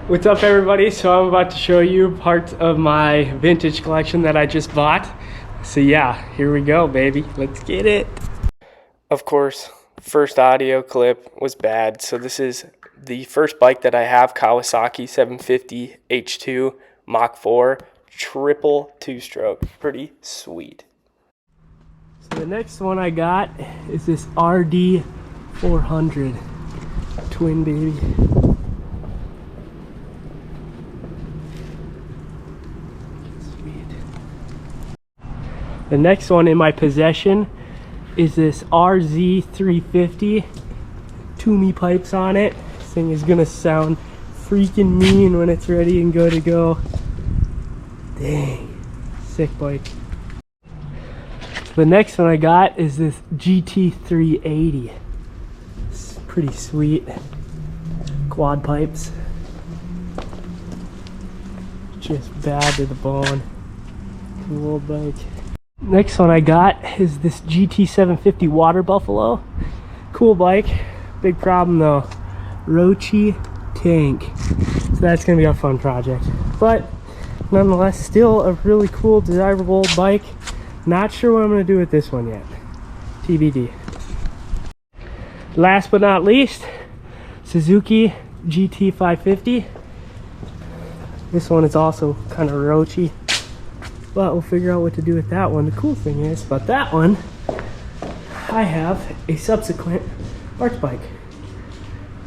What's up, everybody? So I'm about to show you parts of my vintage collection that I just bought. So yeah, here we go, baby. Let's get it. Of course, first audio clip was bad. So this is the first bike that I have, Kawasaki 750 H2 Mach 4 triple two-stroke. Pretty sweet. So the next one I got is this RD 400 twin baby. The next one in my possession is this RZ350. Toomey pipes on it. This thing is gonna sound freaking mean when it's ready and good to go. Dang, sick bike. The next one I got is this GT380. It's pretty sweet. Quad pipes. Just bad to the bone. Cool old bike. Next one I got is this GT750 Water Buffalo. Cool bike. Big problem though. Roachy tank. So that's gonna be a fun project. But nonetheless, still a really cool, desirable bike. Not sure what I'm gonna do with this one yet. TBD. Last but not least, Suzuki GT550. This one is also kind of roachy, but we'll figure out what to do with that one. The cool thing is about that one, I have a subsequent arch bike.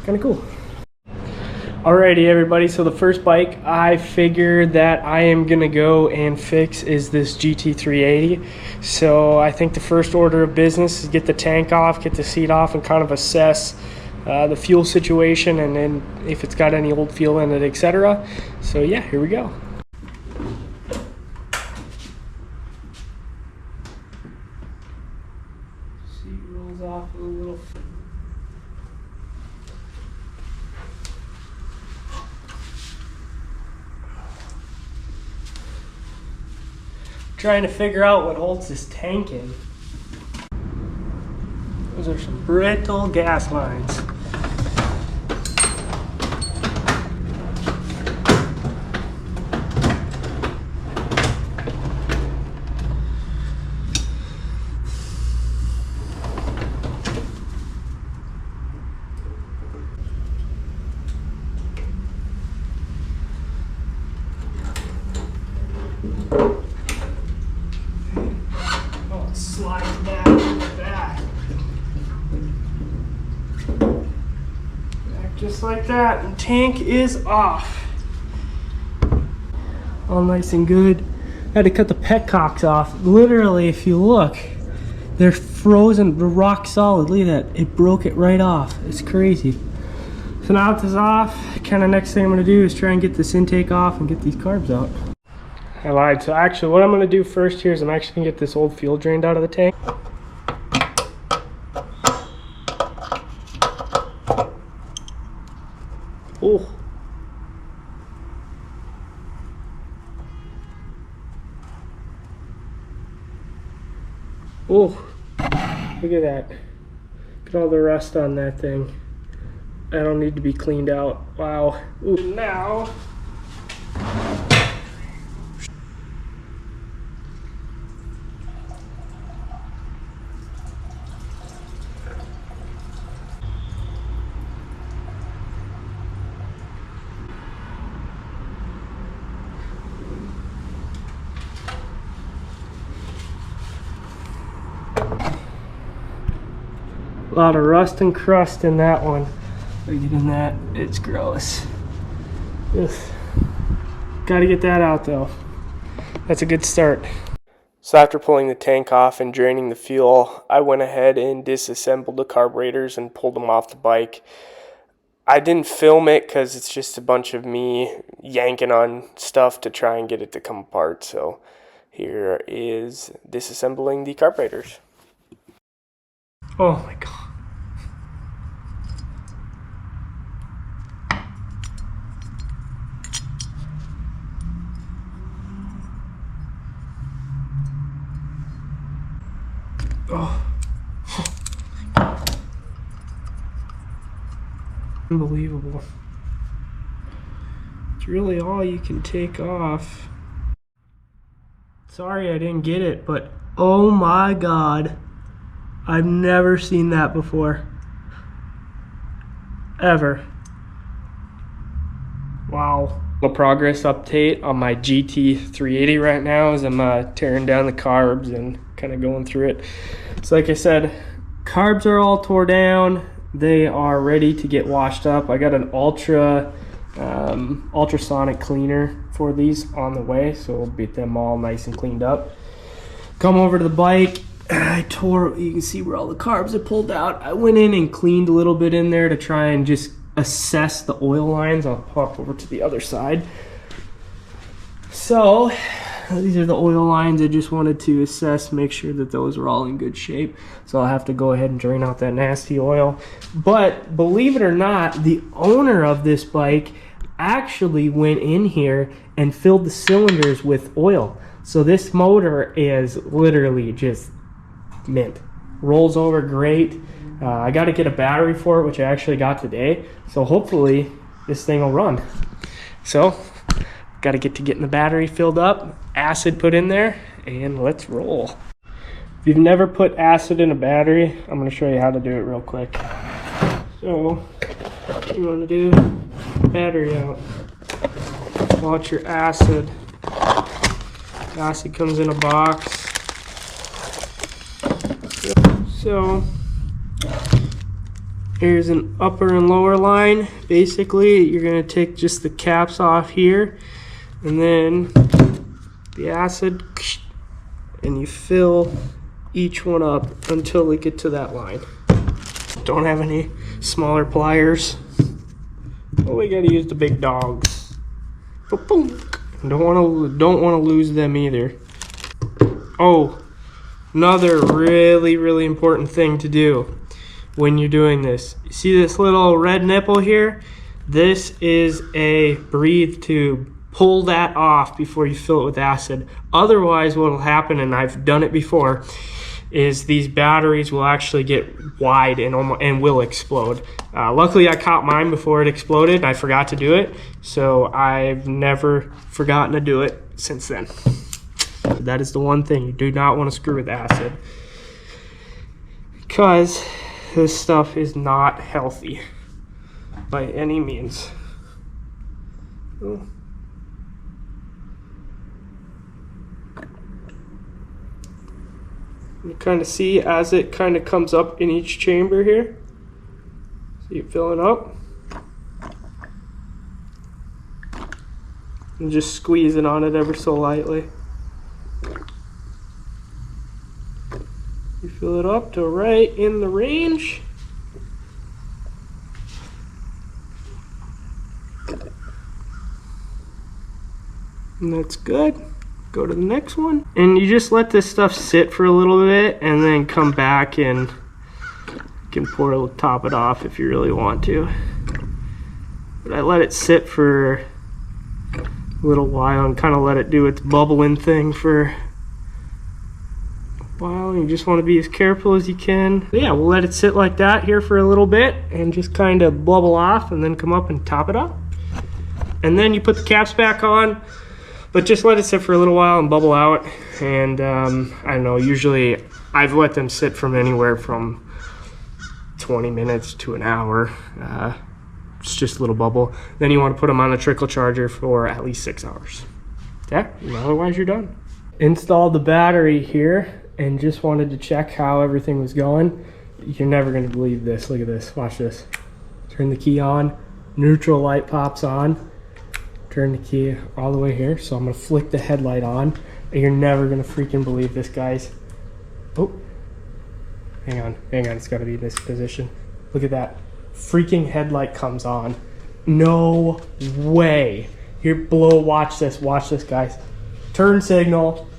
Kind of cool. Alrighty, everybody, so the first bike I figured that I am gonna go and fix is this GT380. So I think the first order of business is get the tank off, get the seat off, and kind of assess the fuel situation, and then if it's got any old fuel in it, etc. So yeah, here we go. Seat rolls off a little. Trying to figure out what holds this tank in. Those are some brittle gas lines. Slide back like that. Back just like that, and tank is off. All nice and good. Had to cut the petcocks off. Literally, if you look, they're frozen, they're rock solid. Look at that, it broke it right off. It's crazy. So now that this is off, kind of next thing I'm gonna do is try and get this intake off and get these carbs out. I lied. So actually what I'm going to do first here is I'm actually going to get this old fuel drained out of the tank. Oh. Oh. Look at that. Look at all the rust on that thing. I don't need to be cleaned out. Wow. Ooh. Now a lot of rust and crust in that one. Look at that, it's gross. Ugh. Gotta get that out though. That's a good start. So after pulling the tank off and draining the fuel, I went ahead and disassembled the carburetors and pulled them off the bike. I didn't film it because it's just a bunch of me yanking on stuff to try and get it to come apart. So here is disassembling the carburetors. Oh my god. Oh. Unbelievable. It's really all you can take off. Sorry I didn't get it, but oh my God. I've never seen that before. Ever. Wow. A progress update on my GT380 right now as I'm tearing down the carbs and kind of going through it. So like I said, carbs are all tore down. They are ready to get washed up. I got an ultrasonic cleaner for these on the way, so we'll get them all nice and cleaned up. Come over to the bike. You can see where all the carbs are pulled out. I went in and cleaned a little bit in there to try and just assess the oil lines. I'll pop over to the other side. So these are the oil lines. I just wanted to assess, make sure that those are all in good shape. So I'll have to go ahead and drain out that nasty oil. But believe it or not, the owner of this bike actually went in here and filled the cylinders with oil. So this motor is literally just mint. Rolls over great. I got to get a battery for it, which I actually got today. So hopefully this thing will run. So got to get getting the battery filled up, acid put in there, and let's roll. If you've never put acid in a battery, I'm going to show you how to do it real quick. So what you want to do, battery out. Launch your acid. Acid comes in a box. So here's an upper and lower line. Basically, you're going to take just the caps off here, and then the acid, and you fill each one up until they get to that line. Don't have any smaller pliers. Well, we got to use the big dogs. Don't want to lose them either. Oh, another really important thing to do when you're doing this. You see this little red nipple here? This is a breathe tube. Pull that off before you fill it with acid. Otherwise, what will happen, and I've done it before, is these batteries will actually get wide and will explode. Luckily, I caught mine before it exploded, and I forgot to do it, so I've never forgotten to do it since then. That is the one thing you do not want to screw with acid, because this stuff is not healthy by any means. You kind of see as it kind of comes up in each chamber here. See it filling up. And just squeezing on it ever so lightly. You fill it up to right in the range. And that's good. Go to the next one. And you just let this stuff sit for a little bit and then come back and you can top it off if you really want to. But I let it sit for a little while and kind of let it do its bubbling thing for a while. You just want to be as careful as you can. But yeah, we'll let it sit like that here for a little bit and just kind of bubble off and then come up and top it up. And then you put the caps back on, but just let it sit for a little while and bubble out. And I don't know, usually I've let them sit from anywhere from 20 minutes to an hour. It's just a little bubble. Then you want to put them on the trickle charger for at least 6 hours. Yeah, otherwise you're done. Installed the battery here and just wanted to check how everything was going. You're never going to believe this. Look at this. Watch this. Turn the key on. Neutral light pops on. Turn the key all the way here. So I'm going to flick the headlight on. And you're never going to freaking believe this, guys. Oh. Hang on. It's got to be in this position. Look at that. Freaking headlight comes on. No way. Here, blow. Watch this, guys. Turn signal.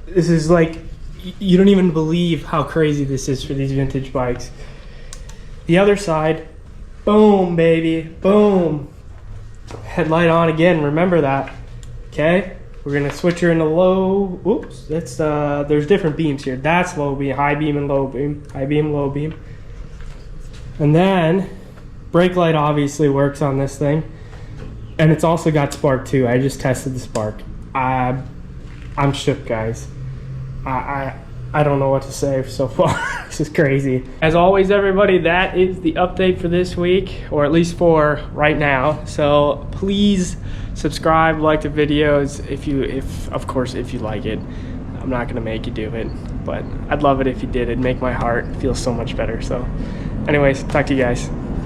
This is like, you don't even believe how crazy this is for these vintage bikes. The other side, boom, baby, boom. Headlight on again, remember that. Okay, we're gonna switch her into low. Oops, that's there's different beams here. That's low beam, high beam and low beam, high beam, low beam. And then brake light obviously works on this thing. And it's also got Spark too. I just tested the Spark. I'm shook, guys. I don't know what to say so far. This is crazy. As always, everybody, that is the update for this week, or at least for right now. So please subscribe, like the videos of course if you like it. I'm not gonna make you do it, but I'd love it if you did. It'd make my heart feel so much better. So anyways, talk to you guys.